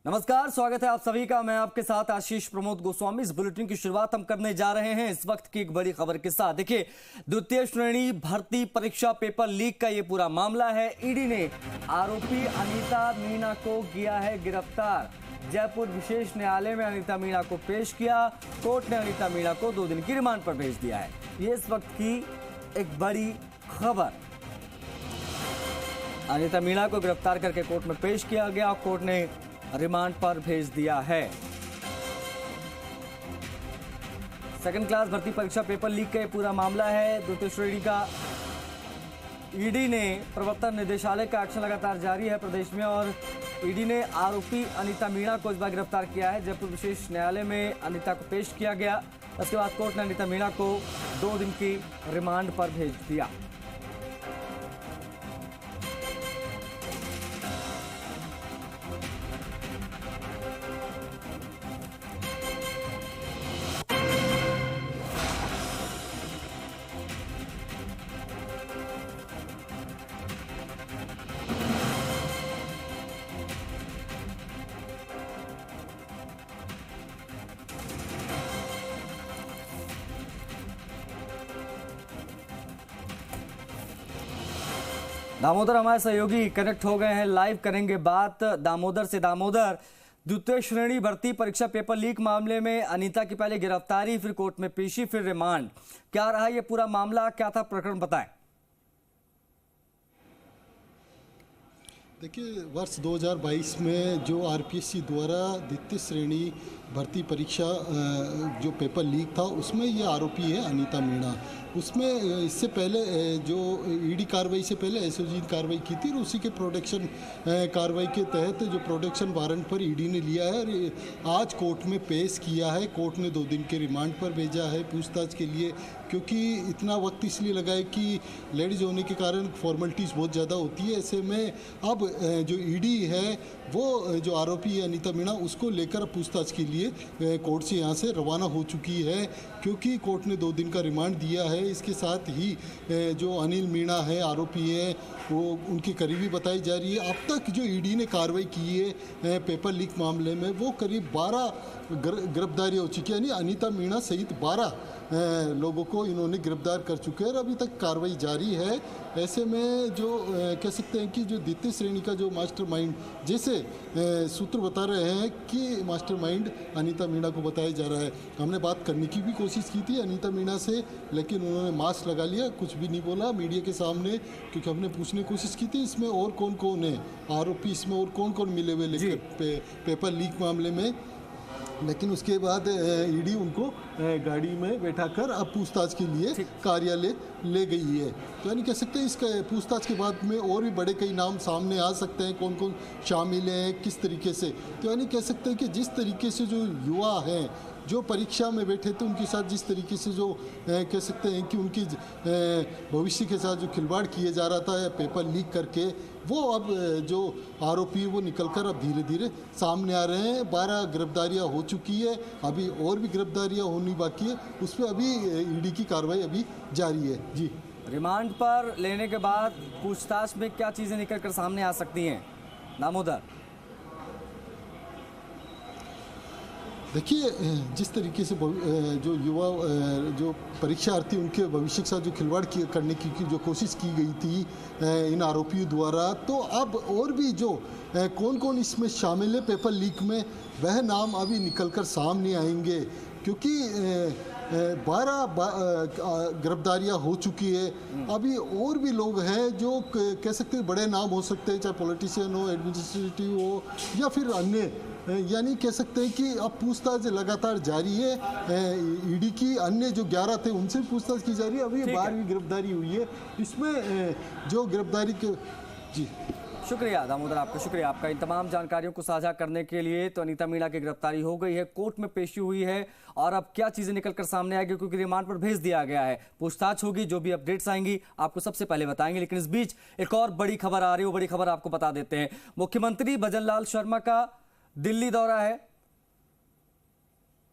नमस्कार, स्वागत है आप सभी का। मैं आपके साथ आशीष प्रमोद गोस्वामी। इस बुलेटिन की शुरुआत हम करने जा रहे हैं इस वक्त की एक बड़ी खबर के साथ। देखिए, द्वितीय श्रेणी भर्ती परीक्षा पेपर लीक का ये पूरा मामला है। ईडी ने आरोपी अनीता मीणा को किया है गिरफ्तार। जयपुर विशेष न्यायालय में अनीता मीणा को पेश किया। कोर्ट ने अनीता मीणा को 2 दिन की रिमांड पर भेज दिया है। ये इस वक्त की एक बड़ी खबर। अनीता मीणा को गिरफ्तार करके कोर्ट में पेश किया गया। कोर्ट ने रिमांड पर भेज दिया है। सेकंड क्लास भर्ती परीक्षा पेपर लीक का पूरा मामला है। द्वितीय श्रेणी का ईडी ने प्रवर्तन निदेशालय का एक्शन लगातार जारी है प्रदेश में, और ईडी ने आरोपी अनीता मीणा को इस बार गिरफ्तार किया है। जयपुर विशेष न्यायालय में अनीता को पेश किया गया। उसके बाद कोर्ट ने अनीता मीणा को 2 दिन की रिमांड पर भेज दिया। दामोदर हमारे सहयोगी कनेक्ट हो गए हैं, लाइव करेंगे बात दामोदर से। दामोदर, द्वितीय श्रेणी भर्ती परीक्षा पेपर लीक मामले में अनीता की पहले गिरफ्तारी, फिर कोर्ट में पेशी, फिर रिमांड, क्या रहा ये पूरा मामला, क्या था प्रकरण, बताएं। देखिए, वर्ष 2022 में जो आरपीएससी द्वारा द्वितीय श्रेणी भर्ती परीक्षा जो पेपर लीक था, उसमें ये आरोपी है अनीता मीणा। उसमें इससे पहले जो ईडी कार्रवाई से पहले एसओजी ने कार्रवाई की थी, और उसी के प्रोटेक्शन कार्रवाई के तहत जो प्रोटेक्शन वारंट पर ईडी ने लिया है और आज कोर्ट में पेश किया है। कोर्ट ने 2 दिन के रिमांड पर भेजा है पूछताछ के लिए, क्योंकि इतना वक्त इसलिए लगा है कि लेडीज होने के कारण फॉर्मेलिटीज़ बहुत ज़्यादा होती है। ऐसे में अब जो ईडी है वो जो आरोपी है अनीता मीणा, उसको लेकर पूछताछ के लिए कोर्ट से यहाँ से रवाना हो चुकी है, क्योंकि कोर्ट ने 2 दिन का रिमांड दिया है। इसके साथ ही जो अनिल मीणा है आरोपी है, वो उनकी करीबी बताई जा रही है। अब तक जो ईडी ने कार्रवाई की है पेपर लीक मामले में, वो करीब 12 गिरफ्तारियाँ हो चुकी है, यानी अनीता मीणा सहित 12 लोगों को इन्होंने गिरफ्तार कर चुके हैं और अभी तक कार्रवाई जारी है। ऐसे में जो कह सकते हैं कि जो द्वितीय श्रेणी का जो मास्टरमाइंड, जैसे सूत्र बता रहे हैं कि मास्टरमाइंड अनीता मीणा को बताया जा रहा है। हमने बात करने की भी कोशिश की थी अनीता मीणा से, लेकिन उन्होंने मास्क लगा लिया, कुछ भी नहीं बोला मीडिया के सामने, क्योंकि हमने पूछने की कोशिश की थी इसमें और कौन कौन है आरोपी, इसमें और कौन कौन मिले हुए लेकर पेपर लीक मामले में। लेकिन उसके बाद ईडी उनको गाड़ी में बैठाकर अब पूछताछ के लिए कार्यालय ले गई है। तो यानी कह सकते हैं इसका पूछताछ के बाद में और भी बड़े कई नाम सामने आ सकते हैं, कौन कौन शामिल हैं, किस तरीके से। तो यानी कह सकते हैं कि जिस तरीके से जो युवा हैं जो परीक्षा में बैठे थे, उनके साथ जिस तरीके से जो कह सकते हैं कि उनकी भविष्य के साथ जो खिलवाड़ किए जा रहा था पेपर लीक करके, वो अब जो आरोपी वो निकलकर अब धीरे धीरे सामने आ रहे हैं। 12 गिरफ्तारियां हो चुकी है, अभी और भी गिरफ्तारियां होनी बाकी है, उस पर अभी ईडी की कार्रवाई अभी जारी है। जी, रिमांड पर लेने के बाद पूछताछ में क्या चीजें निकल कर सामने आ सकती हैं दामोदर? देखिए, जिस तरीके से जो युवा जो परीक्षार्थी उनके भविष्य के साथ जो खिलवाड़ करने की जो कोशिश की गई थी इन आरोपियों द्वारा, तो अब और भी जो कौन कौन इसमें शामिल है पेपर लीक में, वह नाम अभी निकलकर सामने आएंगे, क्योंकि 12 गिरफ्तारियाँ हो चुकी है। अभी और भी लोग हैं जो कह सकते हैं बड़े नाम हो सकते हैं, चाहे पॉलिटिशियन हो, एडमिनिस्ट्रेटिव हो, या फिर अन्य। यानी कह सकते हैं कि अब पूछताछ लगातार जारी है। ईडी की अन्य जो 11 थे उनसे पूछताछ की जा रही है। अभी 12वीं गिरफ्तारी हुई है, इसमें जो गिरफ्तारी के। जी, शुक्रिया दामोदर, आपका शुक्रिया, आपका इन तमाम जानकारियों को साझा करने के लिए। तो अनीता मीणा की गिरफ्तारी हो गई है, कोर्ट में पेशी हुई है, और अब क्या चीजें निकलकर सामने आएगी, क्योंकि रिमांड पर भेज दिया गया है। पूछताछ होगी, जो भी अपडेट्स आएंगी आपको सबसे पहले बताएंगे। लेकिन इस बीच एक और बड़ी खबर आ रही है, वो बड़ी खबर आपको बता देते हैं। मुख्यमंत्री भजन लाल शर्मा का दिल्ली दौरा है।